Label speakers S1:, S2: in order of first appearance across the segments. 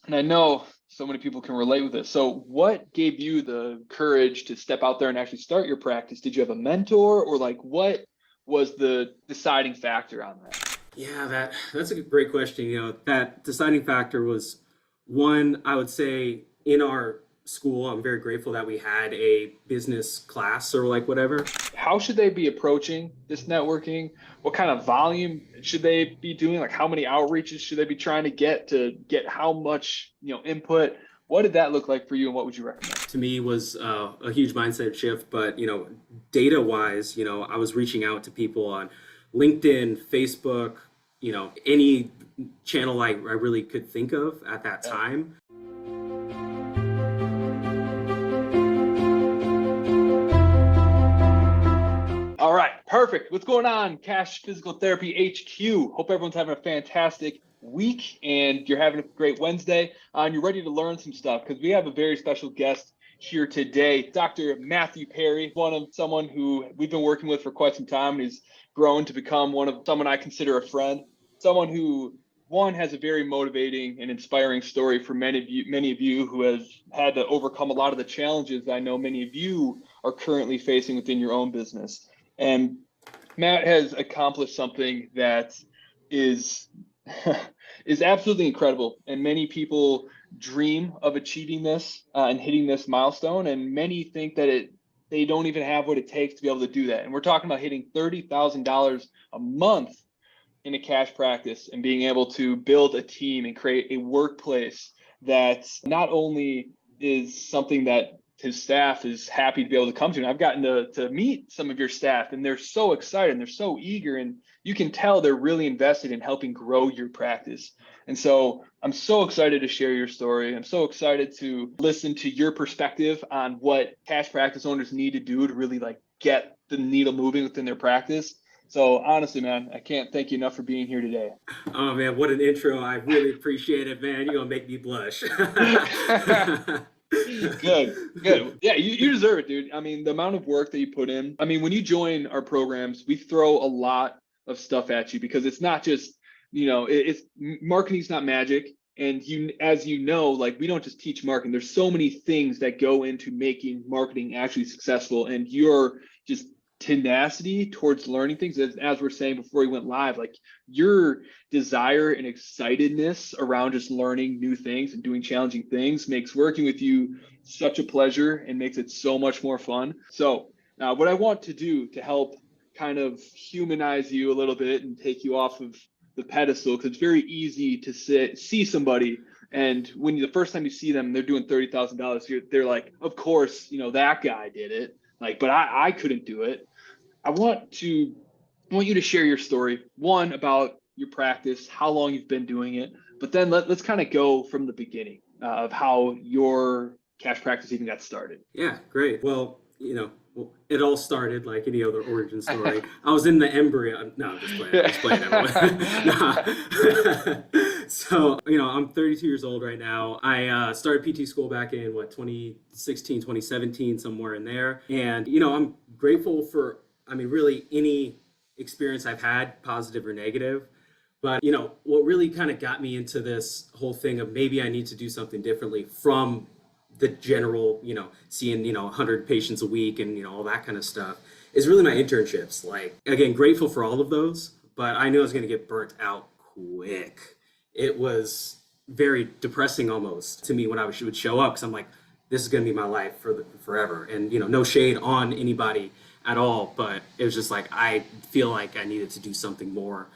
S1: And I know so many people can relate with this. So what gave you the courage to step out there and actually start your practice? Did you have a mentor, or like what was the deciding factor on that?
S2: Yeah, that's a great question. That deciding factor was one, I would say, in our school. I'm very grateful that we had a business class or like whatever.
S1: How should they be approaching this networking? What kind of volume should they be doing? Like how many outreaches should they be trying to get how much, input? What did that look like for you and what would you recommend?
S2: To me was a huge mindset shift. But data wise, I was reaching out to people on LinkedIn, Facebook, any channel I really could think of at that
S1: Yeah.
S2: time.
S1: All right, perfect. What's going on, Cash Physical Therapy HQ? Hope everyone's having a fantastic week and you're having a great Wednesday. And you're ready to learn some stuff because we have a very special guest here today, Dr. Matthew Perry, someone who we've been working with for quite some time, and he's grown to become someone I consider a friend, someone who one has a very motivating and inspiring story for many of you who has had to overcome a lot of the challenges I know many of you are currently facing within your own business. And Matt has accomplished something that is is absolutely incredible, and many people dream of achieving this and hitting this milestone, and many think that they don't even have what it takes to be able to do that. And we're talking about hitting $30,000 a month in a cash practice and being able to build a team and create a workplace that not only is something that his staff is happy to be able to come to. And I've gotten to meet some of your staff, and they're so excited and they're so eager, and you can tell they're really invested in helping grow your practice. And so I'm so excited to share your story. I'm so excited to listen to your perspective on what cash practice owners need to do to really like get the needle moving within their practice. So honestly, man, I can't thank you enough for being here today.
S2: Oh man, what an intro. I really appreciate it, man. You're gonna make me blush.
S1: Good, good. Yeah, you deserve it, dude. I mean, the amount of work that you put in. I mean, when you join our programs, we throw a lot of stuff at you because it's not just, it's marketing's not magic. And as you know, like we don't just teach marketing. There's so many things that go into making marketing actually successful. And you're just tenacity towards learning things, as we're saying before we went live, like your desire and excitedness around just learning new things and doing challenging things makes working with you such a pleasure and makes it so much more fun. So what I want to do to help kind of humanize you a little bit and take you off of the pedestal, because it's very easy to see somebody, and when the first time you see them, they're doing $30,000. They're like, of course, that guy did it. Like, but I couldn't do it. I want you to share your story, one about your practice, how long you've been doing it, but then let's kind of go from the beginning of how your cash practice even got started.
S2: Yeah, great. Well, it all started like any other origin story. I was in the embryo. No, I'm just playing. I'm just playing everyone. Nah. So, I'm 32 years old right now. I started PT school back in 2016, 2017, somewhere in there. And, I'm grateful for, really any experience I've had, positive or negative. But, what really kind of got me into this whole thing of maybe I need to do something differently from the general, seeing, 100 patients a week and, all that kind of stuff is really my internships. Like, again, grateful for all of those, but I knew I was going to get burnt out quick. It was very depressing almost to me when I would show up because I'm like, this is going to be my life for forever. And, no shade on anybody at all, but it was just like, I feel like I needed to do something more,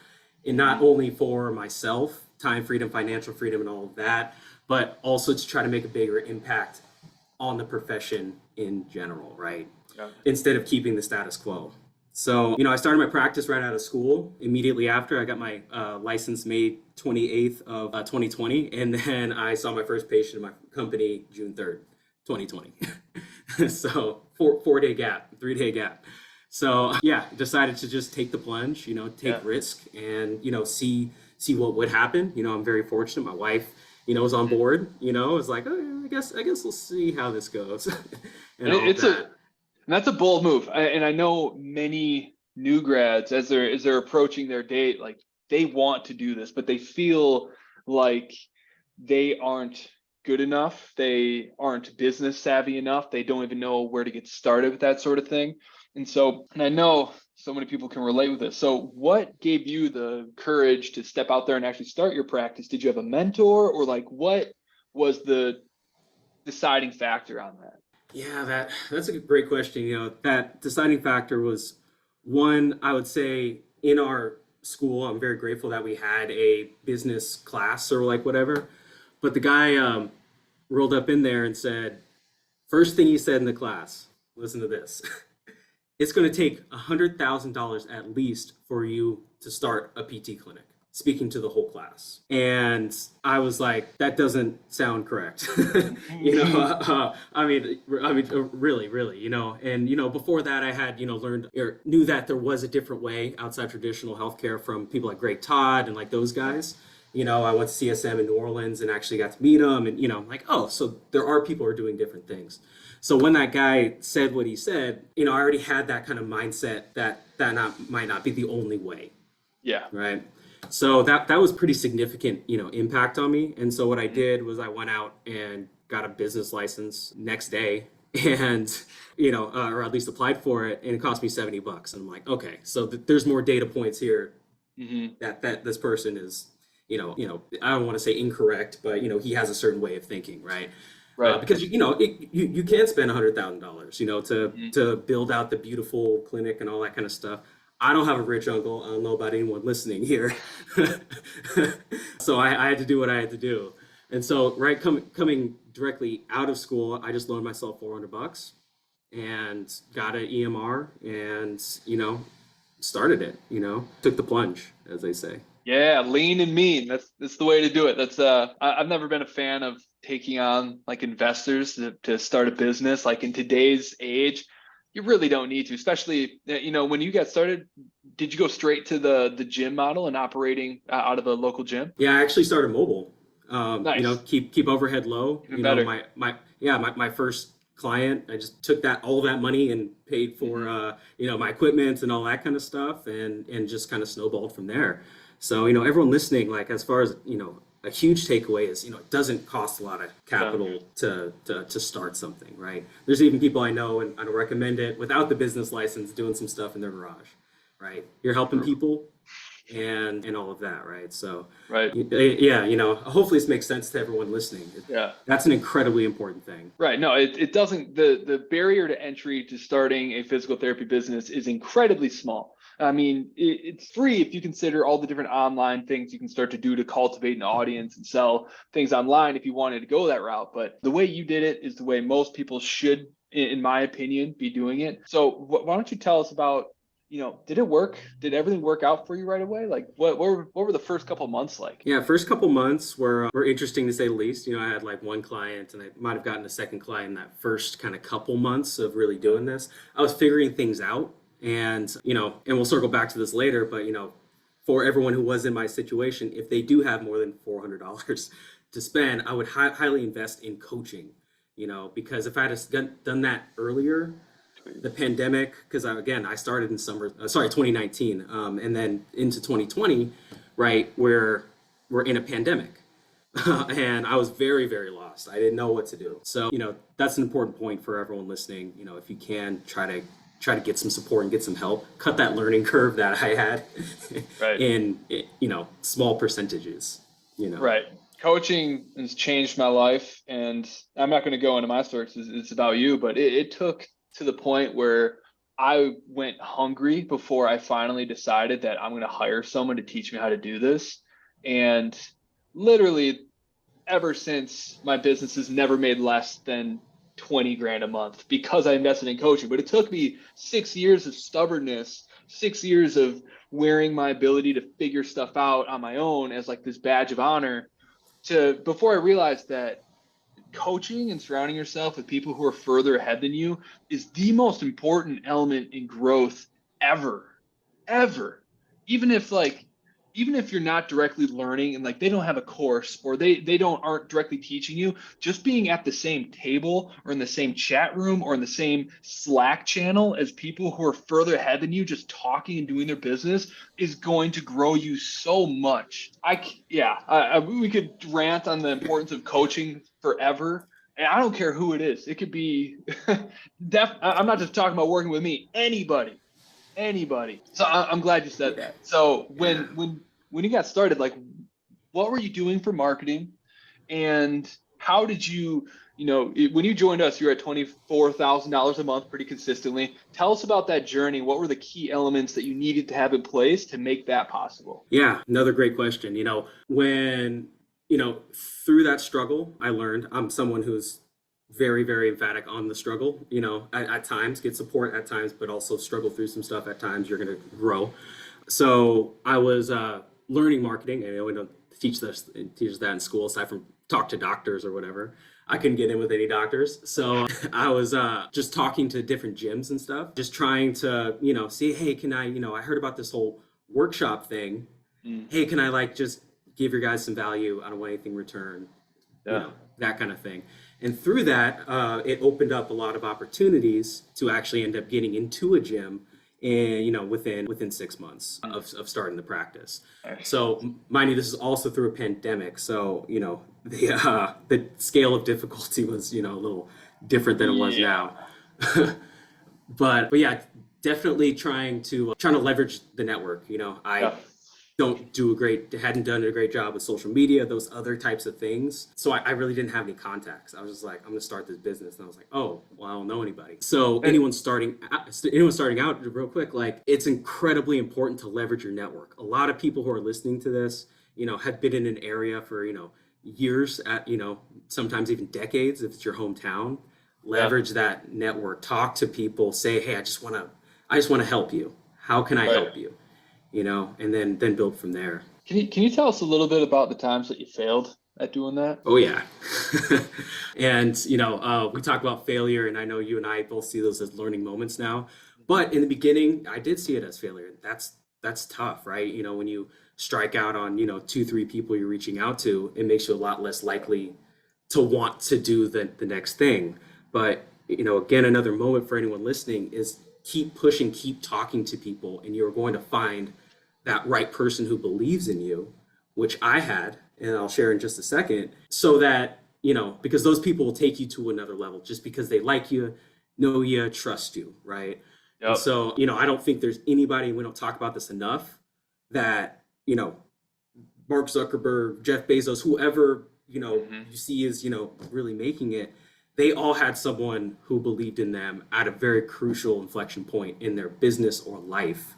S2: and not only for myself, time freedom, financial freedom, and all of that, but also to try to make a bigger impact on the profession in general, right?
S1: Yeah.
S2: Instead of keeping the status quo. So, I started my practice right out of school. Immediately after, I got my license May 28th of 2020. And then I saw my first patient in my company June 3rd, 2020. So 4-day gap, 3-day gap. So yeah, decided to just take the plunge, take risk and, see what would happen. I'm very fortunate. My wife, was on board, was like, oh, I guess we'll see how this goes.
S1: And that's a bold move. And I know many new grads as they're approaching their date, like they want to do this, but they feel like they aren't good enough. They aren't business savvy enough. They don't even know where to get started with that sort of thing. And I know so many people can relate with this. So what gave you the courage to step out there and actually start your practice? Did you have a mentor, or like what was the deciding factor on that?
S2: Yeah, that's a great question. That deciding factor was one, I would say, in our school. I'm very grateful that we had a business class or like whatever. But the guy rolled up in there and said, first thing he said in the class, listen to this. It's going to take $100,000 at least for you to start a PT clinic, speaking to the whole class. And I was like, that doesn't sound correct. Really, and, before that I had, learned or knew that there was a different way outside traditional healthcare from people like Greg Todd and like those guys. I went to CSM in New Orleans and actually got to meet them, and, I'm like, oh, so there are people who are doing different things. So when that guy said what he said, I already had that kind of mindset that might not be the only way.
S1: Yeah.
S2: Right. So that was pretty significant, impact on me. And so what I did was I went out and got a business license next day and, or at least applied for it, and it cost me $70. And I'm like, okay, so there's more data points here that this person is, I don't want to say incorrect, but, he has a certain way of thinking. Right.
S1: Right.
S2: Because, you can spend $100,000, to build out the beautiful clinic and all that kind of stuff. I don't have a rich uncle. I don't know about anyone listening here. So I had to do what I had to do. And so, coming directly out of school, I just loaned myself $400 and got an EMR and, started it, took the plunge, as they say.
S1: Yeah, lean and mean. That's the way to do it. I've never been a fan of taking on like investors to start a business. Like in today's age, you really don't need to, especially, when you got started, did you go straight to the gym model and operating out of a local gym?
S2: Yeah, I actually started mobile.
S1: Nice.
S2: Keep overhead low.
S1: Even better.
S2: My first client, I just took all that money and paid for my equipment and all that kind of stuff, and just kind of snowballed from there. So, everyone listening, like as far as, a huge takeaway is, it doesn't cost a lot of capital to start something, right? There's even people I know, and I don't recommend it, without the business license doing some stuff in their garage, right? You're helping people and all of that, right? So,
S1: right.
S2: Yeah, hopefully this makes sense to everyone listening.
S1: Yeah.
S2: That's an incredibly important thing.
S1: Right. No, it doesn't, the barrier to entry to starting a physical therapy business is incredibly small. I mean, it's free if you consider all the different online things you can start to do to cultivate an audience and sell things online if you wanted to go that route. But the way you did it is the way most people should, in my opinion, be doing it. So why don't you tell us about, did it work? Did everything work out for you right away? Like what were the first couple of months like?
S2: Yeah, first couple months were interesting to say the least. I had like one client, and I might have gotten a second client in that first kind of couple months of really doing this. I was figuring things out. And, and we'll circle back to this later, but, for everyone who was in my situation, if they do have more than $400 to spend, I would highly invest in coaching, because if I had done that earlier, the pandemic, because I started in 2019, and then into 2020, right, where we're in a pandemic. And I was very, very lost. I didn't know what to do. So, that's an important point for everyone listening. If you can try to get some support and get some help, cut that learning curve that I had
S1: right.
S2: in, small percentages,
S1: Right. Coaching has changed my life, and I'm not going to go into my story. It's about you, but it took to the point where I went hungry before I finally decided that I'm going to hire someone to teach me how to do this. And literally ever since, my business has never made less than 20 grand a month because I invested in coaching. But it took me 6 years of stubbornness, 6 years of wearing my ability to figure stuff out on my own as like this badge of honor before I realized that coaching and surrounding yourself with people who are further ahead than you is the most important element in growth ever. Even if like even if you're not directly learning and like they don't have a course or they don't aren't directly teaching you, just being at the same table or in the same chat room or in the same Slack channel as people who are further ahead than you, just talking and doing their business is going to grow you so much. We could rant on the importance of coaching forever. And I don't care who it is. It could be I'm not just talking about working with me, anybody. So I'm glad you said that. So when you got started, like what were you doing for marketing, and how did you, when you joined us, you were at $24,000 a month pretty consistently. Tell us about that journey. What were the key elements that you needed to have in place to make that possible?
S2: Yeah, another great question. When, through that struggle, I learned I'm someone who's very, very emphatic on the struggle, at times get support at times, but also struggle through some stuff at times. You're going to grow. So I was learning marketing. We don't teach that in school, aside from talk to doctors or whatever. I couldn't get in with any doctors. So I was just talking to different gyms and stuff, just trying to, see, hey, can I, I heard about this whole workshop thing. Hey, can I just give your guys some value? I don't want anything in return, that kind of thing. And through that, it opened up a lot of opportunities to actually end up getting into a gym, and within 6 months of starting the practice. So mind you, this is also through a pandemic. So the scale of difficulty was a little different than it was now. but yeah, definitely trying to leverage the network. I hadn't done a great job with social media, those other types of things. So I really didn't have any contacts. I was just like, I'm gonna start this business. And I was like, oh, well, I don't know anybody. So anyone starting out real quick, like it's incredibly important to leverage your network. A lot of people who are listening to this, have been in an area for, years at, sometimes even decades, if it's your hometown. Leverage that network, talk to people, say, hey, I just wanna help you. How can I help you? And then build from there.
S1: Can you tell us a little bit about the times that you failed at doing that?
S2: Oh yeah. And we talk about failure, and I know you and I both see those as learning moments now. But in the beginning, I did see it as failure. That's tough, right? When you strike out on 2-3 people you're reaching out to, it makes you a lot less likely to want to do the next thing. But again, another moment for anyone listening is keep pushing, keep talking to people, and you're going to find that right person who believes in you, which I had, and I'll share in just a second, so that, because those people will take you to another level just because they like you, know you, trust you, right? Yep. And so, I don't think there's anybody, we don't talk about this enough, that, Mark Zuckerberg, Jeff Bezos, whoever, you see is, really making it, they all had someone who believed in them at a very crucial inflection point in their business or life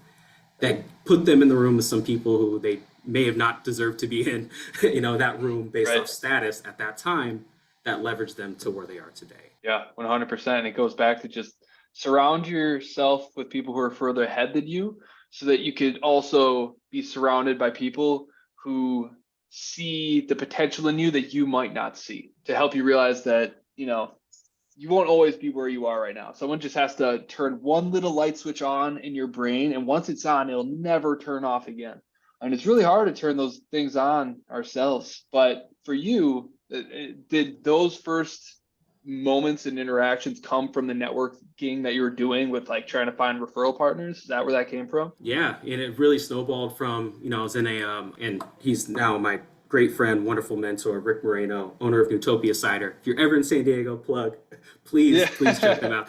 S2: that put them in the room with some people who they may have not deserved to be in, that room based off status at that time, that leveraged them to where they are today.
S1: Yeah, 100%. It goes back to just surround yourself with people who are further ahead than you, so that you could also be surrounded by people who see the potential in you that you might not see, to help you realize that, you won't always be where you are right now. Someone just has to turn one little light switch on in your brain, and once it's on, it'll never turn off again. And it's really hard to turn those things on ourselves. But for you, did those first moments and interactions come from the networking that you were doing with trying to find referral partners? Is that where that came from?
S2: Yeah, and it really snowballed from, I was in and he's now my great friend, wonderful mentor, Rick Moreno, owner of Utopia Cider. If you're ever in San Diego, please check them out.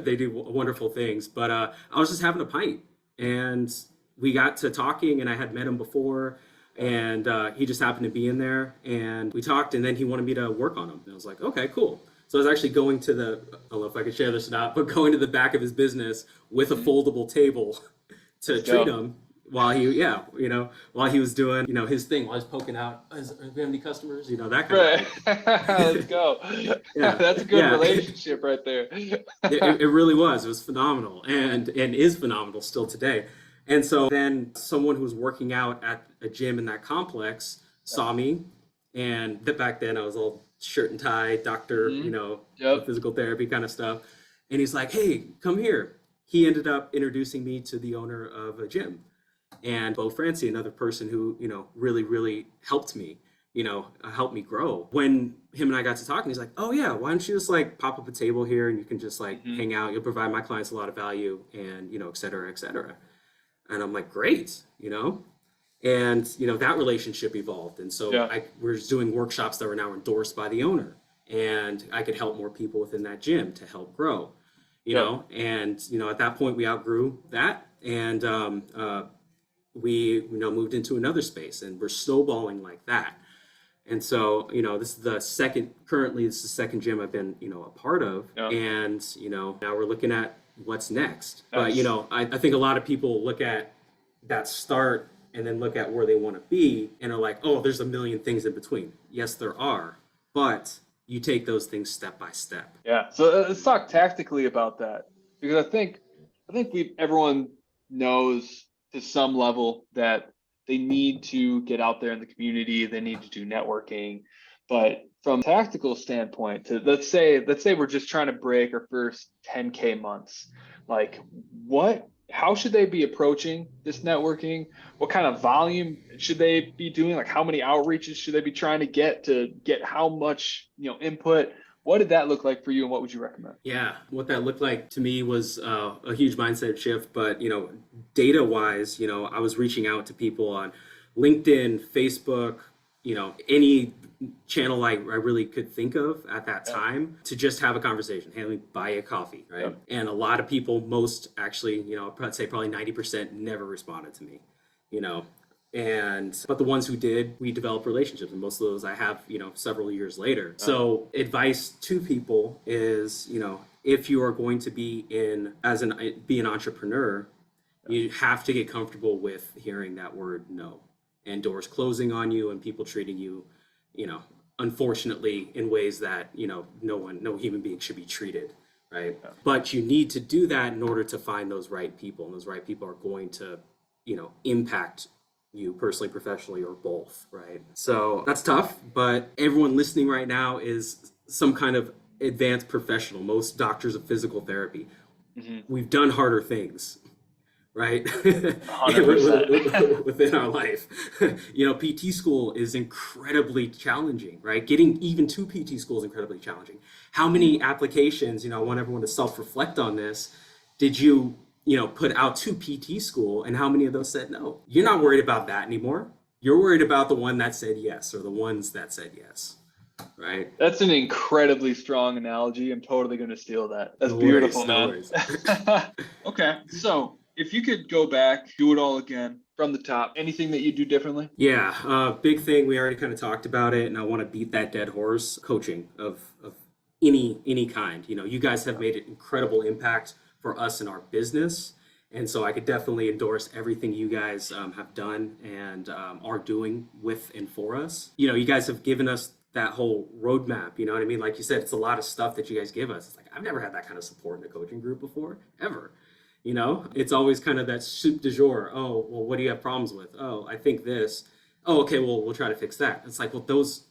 S2: They do wonderful things. But I was just having a pint, and we got to talking, and I had met him before, and he just happened to be in there, and we talked, and then he wanted me to work on him. And I was like, okay, cool. So I was actually going to I don't know if I could share this or not, but going to the back of his business with a foldable table to treat him while he was doing, his thing, while I was poking out, do we have any customers? That kind of thing.
S1: Let's go. Yeah. That's a good relationship right there.
S2: It really was. It was phenomenal, and is phenomenal still today. And so then someone who was working out at a gym in that complex saw me, and back then I was all shirt and tie, doctor, physical therapy kind of stuff. And he's like, hey, come here. He ended up introducing me to the owner of a gym. And Bo Francie, another person who, really, really helped me, helped me grow. When him and I got to talking, he's like, oh yeah, why don't you just like pop up a table here and you can just like hang out. You'll provide my clients a lot of value and, et cetera, et cetera. And I'm like, great, and, that relationship evolved. And so we're just doing workshops that were now endorsed by the owner, and I could help more people within that gym to help grow, and, at that point we outgrew that. And we, moved into another space, and we're snowballing like that. And so, this is the second gym I've been, a part of. And, now we're looking at what's next. But, I think a lot of people look at that start and then look at where they want to be and are like, oh, there's a million things in between. Yes, there are. But you take those things step by step.
S1: Yeah. So let's talk tactically about that, because I think everyone knows to some level that they need to get out there in the community. They need to do networking. But from a tactical standpoint, let's say we're just trying to break our first 10K months. Like, how should they be approaching this networking? What kind of volume should they be doing? Like, how many outreaches should they be trying to get how much, input? What did that look like for you, and what would you recommend?
S2: Yeah, what that looked like to me was a huge mindset shift. But, data wise, I was reaching out to people on LinkedIn, Facebook, any channel I really could think of at that time to just have a conversation. Hey, let me buy you a coffee, right? Yep. And a lot of people, most actually, I'd say probably 90% never responded to me, but the ones who did, we developed relationships, and most of those I have, several years later. So advice to people is, if you are going to be be an entrepreneur, you have to get comfortable with hearing that word no, and doors closing on you and people treating you, unfortunately in ways that, no human being should be treated. Right. Yeah. But you need to do that in order to find those right people, and those right people are going to, impact you personally, professionally, or both. Right. So that's tough, but everyone listening right now is some kind of advanced professional. Most doctors of physical therapy, we've done harder things. Right.
S1: 100%.
S2: Within our life, PT school is incredibly challenging, right? Getting even to PT school is incredibly challenging. How many applications, I want everyone to self-reflect on this. Did you, put out to PT school, and how many of those said no? You're not worried about that anymore. You're worried about the one that said yes, or the ones that said yes. Right.
S1: That's an incredibly strong analogy. I'm totally going to steal that. That's beautiful, man. Okay. So, if you could go back, do it all again from the top, anything that you do differently?
S2: Yeah, big thing. We already kind of talked about it, and I want to beat that dead horse. Coaching of any kind. You guys have made an incredible impact for us in our business, and so I could definitely endorse everything you guys have done and are doing with and for us. You guys have given us that whole roadmap. You know what I mean? Like you said, it's a lot of stuff that you guys give us. It's like, I've never had that kind of support in a coaching group before, ever. It's always kind of that soup du jour. Oh, well, what do you have problems with? Oh, I think this. Oh, okay, well, we'll try to fix that. It's like, well, those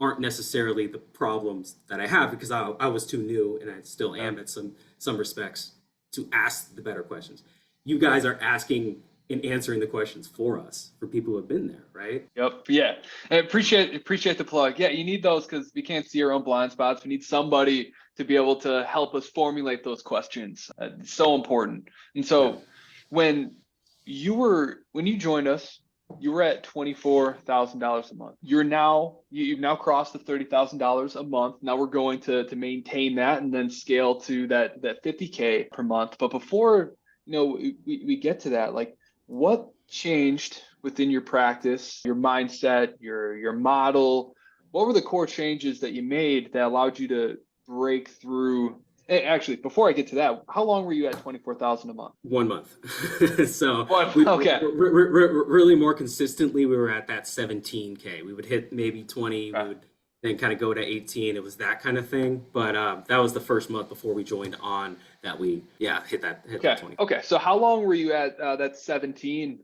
S2: aren't necessarily the problems that I have, because I was too new, and I still am at some respects, to ask the better questions. You guys are asking and answering the questions for us, for people who have been there, right?
S1: Yep. Yeah. I appreciate the plug. Yeah, you need those, because we can't see our own blind spots. We need somebody to be able to help us formulate those questions. It's so important. And so when you joined us, you were at $24,000 a month. You've now crossed the $30,000 a month. Now we're going to maintain that and then scale to that 50K per month. But before, we get to that, like, what changed within your practice, your mindset, your model? What were the core changes that you made that allowed you to break through? Actually, before I get to that, how long were you at $24,000 a month?
S2: 1 month. So
S1: okay.
S2: Really more consistently, we were at that 17K. We would hit maybe 20. Right. We would then kind of go to 18. It was that kind of thing. But that was the first month before we joined on that we hit that 20.
S1: Okay. So how long were you at that 17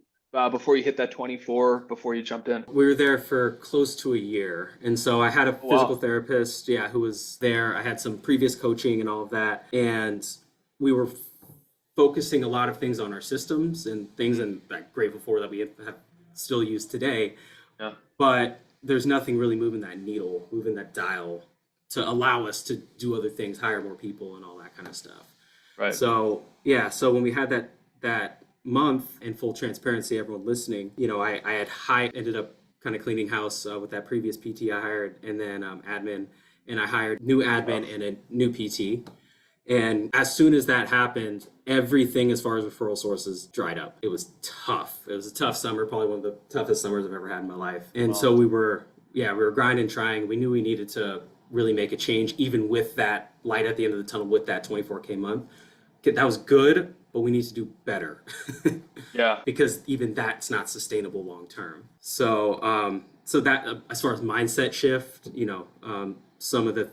S1: before you hit that 24, before you jumped in?
S2: We were there for close to a year. And so I had a physical therapist, who was there. I had some previous coaching and all of that. And we were focusing a lot of things on our systems and things and that grateful for that we have still used today.
S1: Yeah.
S2: But there's nothing really moving that needle, moving that dial to allow us to do other things, hire more people and all that kind of stuff.
S1: Right.
S2: So yeah, so when we had that month, in full transparency, everyone listening, I ended up kind of cleaning house with that previous PT I hired, and then admin, and I hired new admin and a new PT. And as soon as that happened, everything as far as referral sources dried up. It was tough. It was a tough summer, probably one of the toughest summers I've ever had in my life. And so we were grinding, trying. We knew we needed to really make a change, even with that light at the end of the tunnel, with that 24K month. That was good, but we need to do better.
S1: Yeah.
S2: Because even that's not sustainable long term. So that as far as mindset shift, some of the,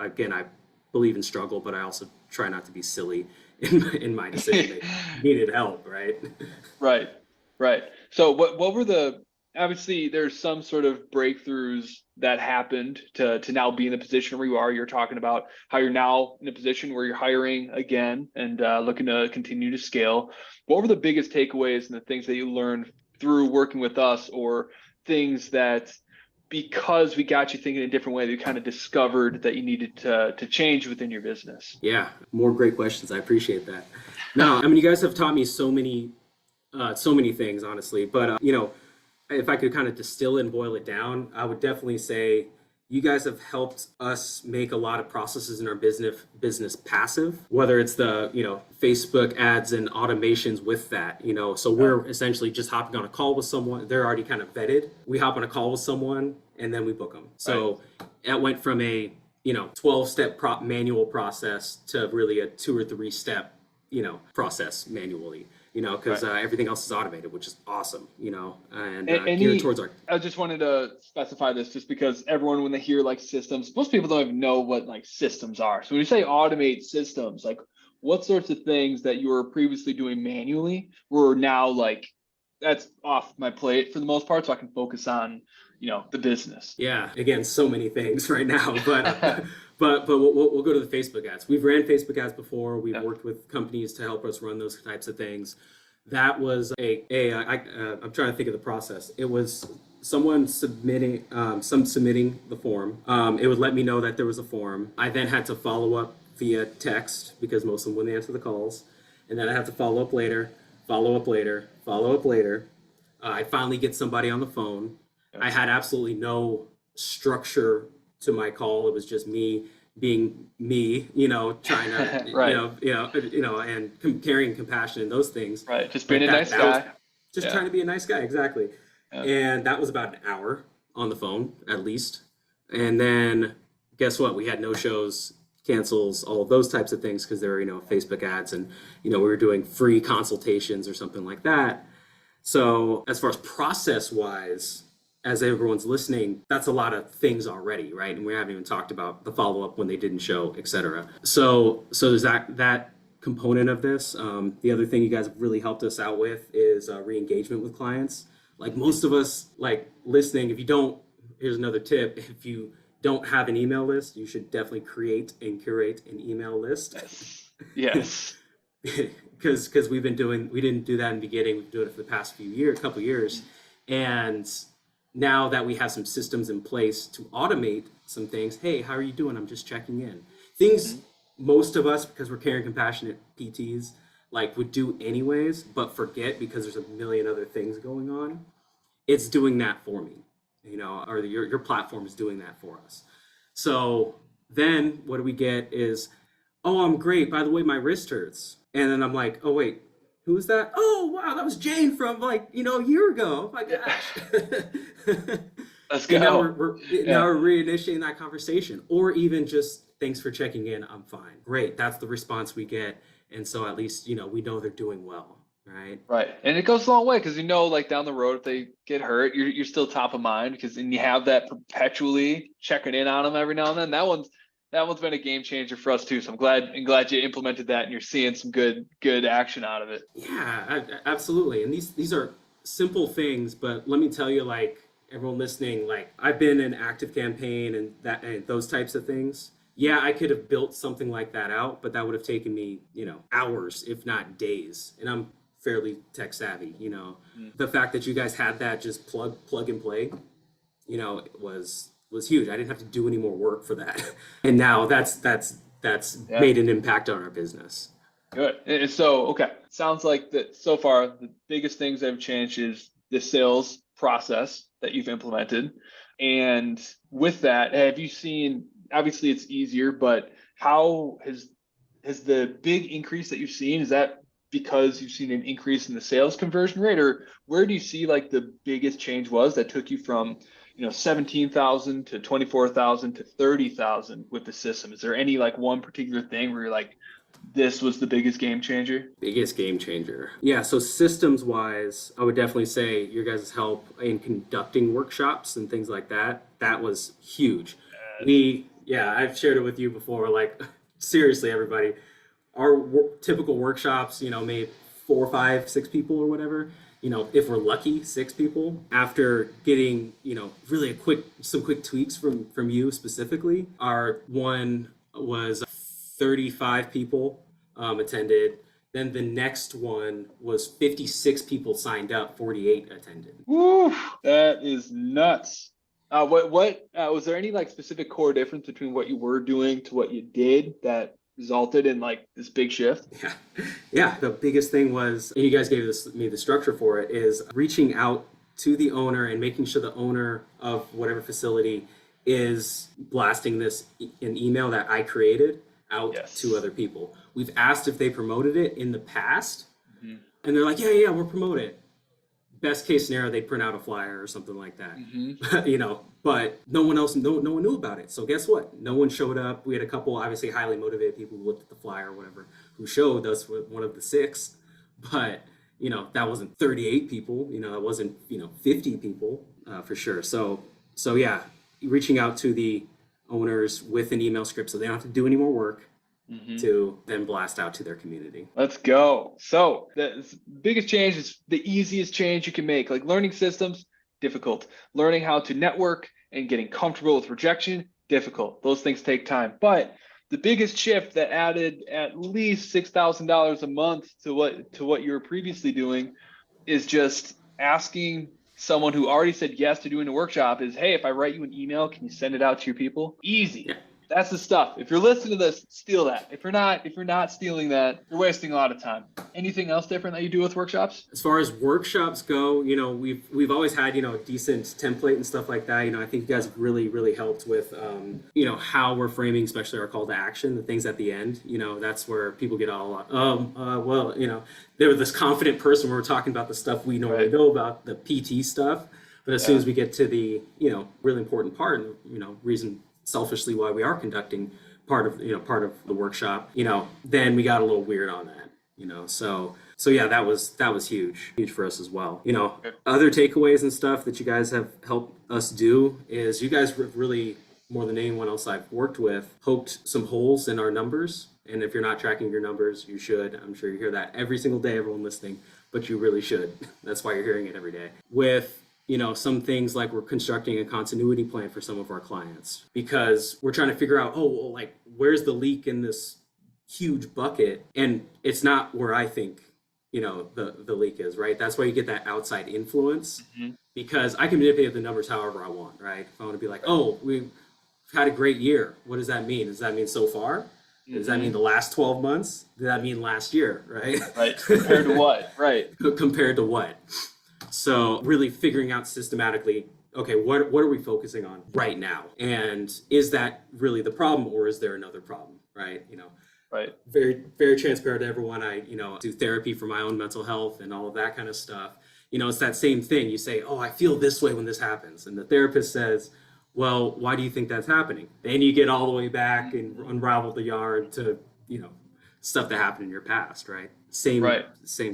S2: again, I believe in struggle, but I also try not to be silly in my decision making. Needed help, right?
S1: Right. So what were obviously there's some sort of breakthroughs that happened to now be in the position where you are. You're talking about how you're now in a position where you're hiring again and looking to continue to scale. What were the biggest takeaways and the things that you learned through working with us, or things that, because we got you thinking a different way, that you kind of discovered that you needed to change within your business?
S2: Yeah, more great questions. I appreciate that. No, I mean, you guys have taught me so many things, honestly. But, if I could kind of distill it and boil it down, I would definitely say you guys have helped us make a lot of processes in our business passive, whether it's the, Facebook ads and automations with that, so we're essentially just hopping on a call with someone. They're already kind of vetted. We hop on a call with someone and then we book them. So it went from a, 12-step manual process to really a 2 or 3-step, process manually. Because everything else is automated, which is awesome, and geared towards our...
S1: I just wanted to specify this just because everyone, when they hear like systems, most people don't even know what like systems are. So when you say automate systems, like what sorts of things that you were previously doing manually were now like, that's off my plate for the most part, so I can focus on, the business?
S2: Yeah, again, so many things right now, but but we'll go to the Facebook ads. We've ran Facebook ads before. We've worked with companies to help us run those types of things. That was I'm trying to think of the process. It was someone submitting the form. It would let me know that there was a form. I then had to follow up via text because most of them wouldn't answer the calls, and then I have to follow up later. I finally get somebody on the phone. I had absolutely no structure to my call. It was just me being me, trying to, and carrying compassion and those things.
S1: Right. Just being a nice guy.
S2: Trying to be a nice guy. Exactly.
S1: Yeah.
S2: And that was about an hour on the phone, at least. And then guess what? We had no shows, cancels, all of those types of things because there were, Facebook ads, and, we were doing free consultations or something like that. So as far as process wise, as everyone's listening, that's a lot of things already, right? And we haven't even talked about the follow-up when they didn't show, et cetera. So there's that component of this. The other thing you guys have really helped us out with is re-engagement with clients. Like most of us, like listening, here's another tip. If you don't have an email list, you should definitely create and curate an email list.
S1: Yes.
S2: Because we didn't do that in the beginning. We've been doing it for the past couple years. And now that we have some systems in place to automate some things, hey, how are you doing? I'm just checking in. Things most of us, because we're caring, compassionate PTs, like would do anyways, but forget because there's a million other things going on. It's doing that for me, or your platform is doing that for us. So then what do we get is, oh, I'm great. By the way, my wrist hurts. And then I'm like, oh, wait. Who was that? Oh, wow, that was Jane from a year ago. Oh my gosh.
S1: Let's go.
S2: Now we're reinitiating that conversation, or even just thanks for checking in. I'm fine. Great. That's the response we get. And so at least, we know they're doing well. Right.
S1: Right. And it goes a long way because, like down the road, if they get hurt, you're still top of mind because then you have that perpetually checking in on them every now and then. That one's been a game changer for us too. So I'm glad you implemented that and you're seeing some good action out of it.
S2: Yeah, absolutely. And these are simple things, but let me tell you, like everyone listening, like I've been in Active Campaign and those types of things. yeah, I could have built something like that out, but that would have taken me, hours, if not days. And I'm fairly tech savvy,
S1: Mm.
S2: The fact that you guys had that just plug and play, was huge. I didn't have to do any more work for that. And now that's
S1: Yeah.
S2: made an impact on our business.
S1: Good. And so, okay, sounds like that so far the biggest things that have changed is the sales process that you've implemented. And with that, have you seen, obviously it's easier, but how has the big increase that you've seen, is that because you've seen an increase in the sales conversion rate, or where do you see like the biggest change was that took you from 17,000 to 24,000 to 30,000 with the system? Is there any like one particular thing where you're like, this was the biggest game changer?
S2: Biggest game changer. Yeah, so systems wise, I would definitely say your guys' help in conducting workshops and things like that, that was huge. Yeah, I've shared it with you before. Like, seriously, everybody, our typical workshops, maybe 4, 5, 6 people or whatever. If we're lucky, 6 people. After getting, really some quick tweaks from you specifically, our one was 35 people attended. Then the next one was 56 people signed up, 48 attended.
S1: Woo, that is nuts. What was there any like specific core difference between what you were doing to what you did that resulted in like this big shift?
S2: Yeah. The biggest thing was, and you guys gave me the structure for it, is reaching out to the owner and making sure the owner of whatever facility is blasting an email that I created out to other people. We've asked if they promoted it in the past, and they're like, yeah, we'll promote it. Best case scenario, they print out a flyer or something like that. But no one knew about it. So guess what? No one showed up. We had a couple obviously highly motivated people who looked at the flyer or whatever, who showed us one of the 6, but that wasn't 38 people. That wasn't 50 people for sure. So yeah, reaching out to the owners with an email script so they don't have to do any more work to then blast out to their community.
S1: Let's go. So the biggest change is the easiest change you can make. Like learning systems, difficult. Learning how to network and getting comfortable with rejection, difficult. Those things take time. But the biggest shift that added at least $6,000 a month to what you were previously doing is just asking someone who already said yes to doing a workshop is, hey, if I write you an email, can you send it out to your people? Easy. Yeah. That's the stuff. If you're listening to this, steal that. If you're not stealing that, you're wasting a lot of time. Anything else different that you do with workshops?
S2: As far as workshops go, we've always had, a decent template and stuff like that. I think you guys have really helped with, how we're framing, especially our call to action, the things at the end. That's where people get all, they're this confident person when we're talking about the stuff we normally know about, the PT stuff. But as soon as we get to the, really important part, and, reason selfishly why we are conducting part of the workshop, then we got a little weird on that, so yeah, that was huge for us as well. Other takeaways and stuff that you guys have helped us do is you guys really, more than anyone else I've worked with, poked some holes in our numbers. And if you're not tracking your numbers, you should. I'm sure you hear that every single day, everyone listening, but you really should. That's why you're hearing it every day. With some things like we're constructing a continuity plan for some of our clients because we're trying to figure out, where's the leak in this huge bucket? And it's not where I think, the leak is, right? That's why you get that outside influence because I can manipulate the numbers however I want, right? If I want to be like, oh, we've had a great year. What does that mean? Does that mean so far? Does that mean the last 12 months? Does that mean last year, right?
S1: Right. Compared to what? Right.
S2: Compared to what? So really figuring out systematically, okay, what are we focusing on right now? And is that really the problem or is there another problem, right?
S1: Right.
S2: Very, very transparent to everyone. I, do therapy for my own mental health and all of that kind of stuff. It's that same thing. You say, oh, I feel this way when this happens. And the therapist says, well, why do you think that's happening? Then you get all the way back and unravel the yarn to, stuff that happened in your past, right? Same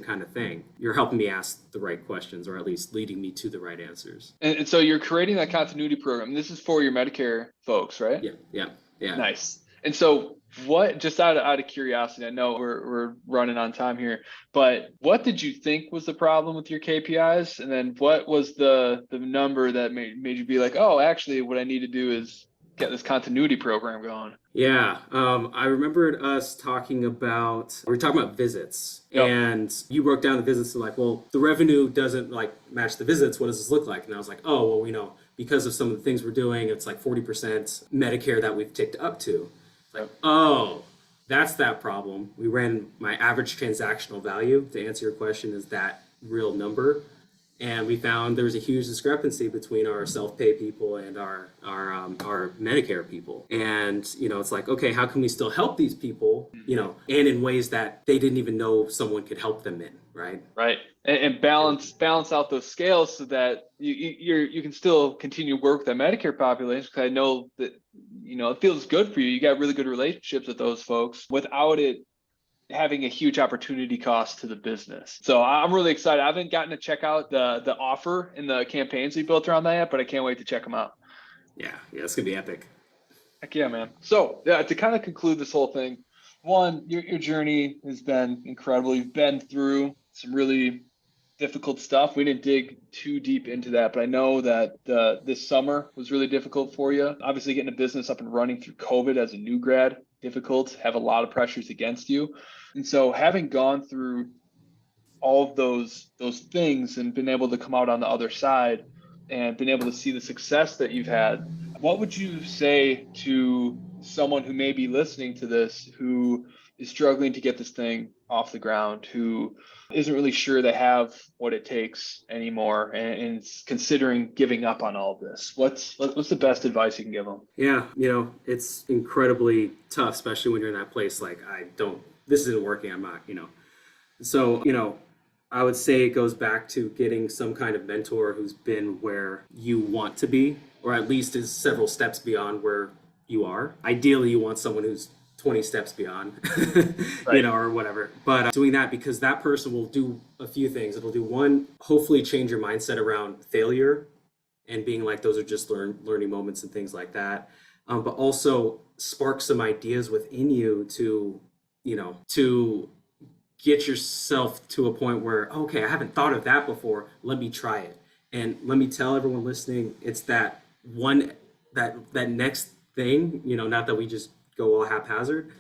S2: kind of thing. You're helping me ask the right questions, or at least leading me to the right answers.
S1: And so you're creating that continuity program. This is for your Medicare folks, right?
S2: Yeah.
S1: Nice. And so what, just out of curiosity, I know we're running on time here, but what did you think was the problem with your KPIs? And then what was the number that made you be like, oh, actually what I need to do is get this continuity program going.
S2: Yeah, I remembered us talking about, we were talking about visits,
S1: Yep.
S2: and you broke down the visits and like, well, the revenue doesn't like match the visits. What does this look like? And I was like, oh, well, because of some of the things we're doing, it's like 40% Medicare that we've ticked up to. It's like, oh, that's that problem. We ran my average transactional value, to answer your question, is that real number. And we found there was a huge discrepancy between our self-pay people and our Medicare people. And, it's like, okay, how can we still help these people, and in ways that they didn't even know someone could help them in, right?
S1: Right. And balance out those scales so that you can still continue to work with that Medicare population. Because I know that, it feels good for you. You got really good relationships with those folks without it having a huge opportunity cost to the business. So I'm really excited. I haven't gotten to check out the offer and the campaigns we built around that yet, but I can't wait to check them out.
S2: Yeah, it's gonna be epic.
S1: Heck yeah, man. So yeah, to kind of conclude this whole thing, one, your journey has been incredible. You've been through some really difficult stuff. We didn't dig too deep into that, but I know that this summer was really difficult for you. Obviously, getting a business up and running through COVID as a new grad, difficult, have a lot of pressures against you. And so having gone through all of those things and been able to come out on the other side and been able to see the success that you've had, what would you say to someone who may be listening to this, who is struggling to get this thing off the ground, who isn't really sure they have what it takes anymore and is considering giving up on all of this? What's the best advice you can give them?
S2: Yeah, it's incredibly tough, especially when you're in that place like, this isn't working, I'm not, So, I would say it goes back to getting some kind of mentor who's been where you want to be, or at least is several steps beyond where you are. Ideally, you want someone who's 20 steps beyond,
S1: Right.
S2: Or whatever. But doing that, because that person will do a few things. It'll do one, hopefully change your mindset around failure and being like, those are just learning moments and things like that. But also spark some ideas within you to get yourself to a point where, okay, I haven't thought of that before. Let me try it. And let me tell everyone listening, it's that one, that next thing, not that we just go all haphazard,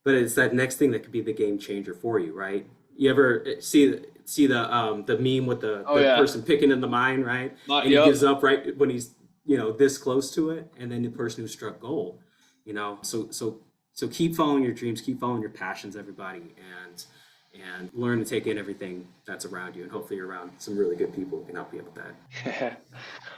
S2: but it's that next thing that could be the game changer for you, right? You ever see the meme with the person picking in the mine, right? And he gives up right when he's, this close to it. And then the person who struck gold, so keep following your dreams, keep following your passions, everybody, and learn to take in everything that's around you. And hopefully you're around some really good people who can help you with that.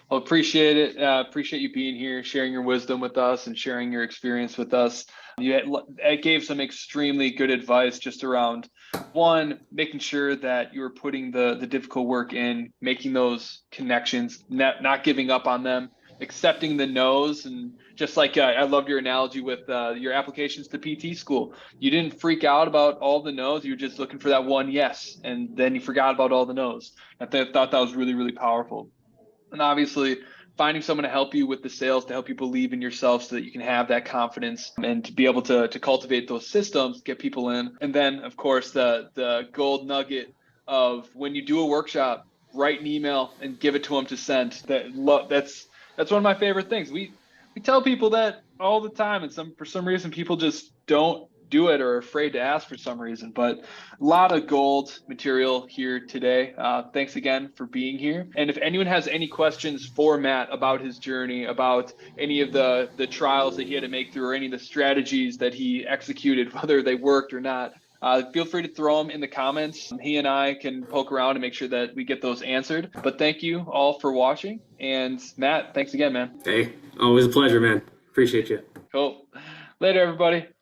S1: Well, appreciate it. Appreciate you being here, sharing your wisdom with us and sharing your experience with us. It gave some extremely good advice just around, one, making sure that you were putting the difficult work in, making those connections, not giving up on them, accepting the no's. And just like I loved your analogy with your applications to PT school. You didn't freak out about all the no's. You were just looking for that one yes. And then you forgot about all the no's. I thought that was really, really powerful. And obviously finding someone to help you with the sales, to help you believe in yourself so that you can have that confidence and to be able to cultivate those systems, get people in. And then, of course, the gold nugget of when you do a workshop, write an email and give it to them to send. That's one of my favorite things. We tell people that all the time, and for some reason people just don't do it or are afraid to ask for some reason. But a lot of gold material here today. Thanks again for being here. And if anyone has any questions for Matt about his journey, about any of the trials that he had to make through, or any of the strategies that he executed, whether they worked or not, feel free to throw them in the comments. He and I can poke around and make sure that we get those answered. But thank you all for watching. And Matt, thanks again, man.
S2: Hey, always a pleasure, man. Appreciate you.
S1: Cool. Later, everybody.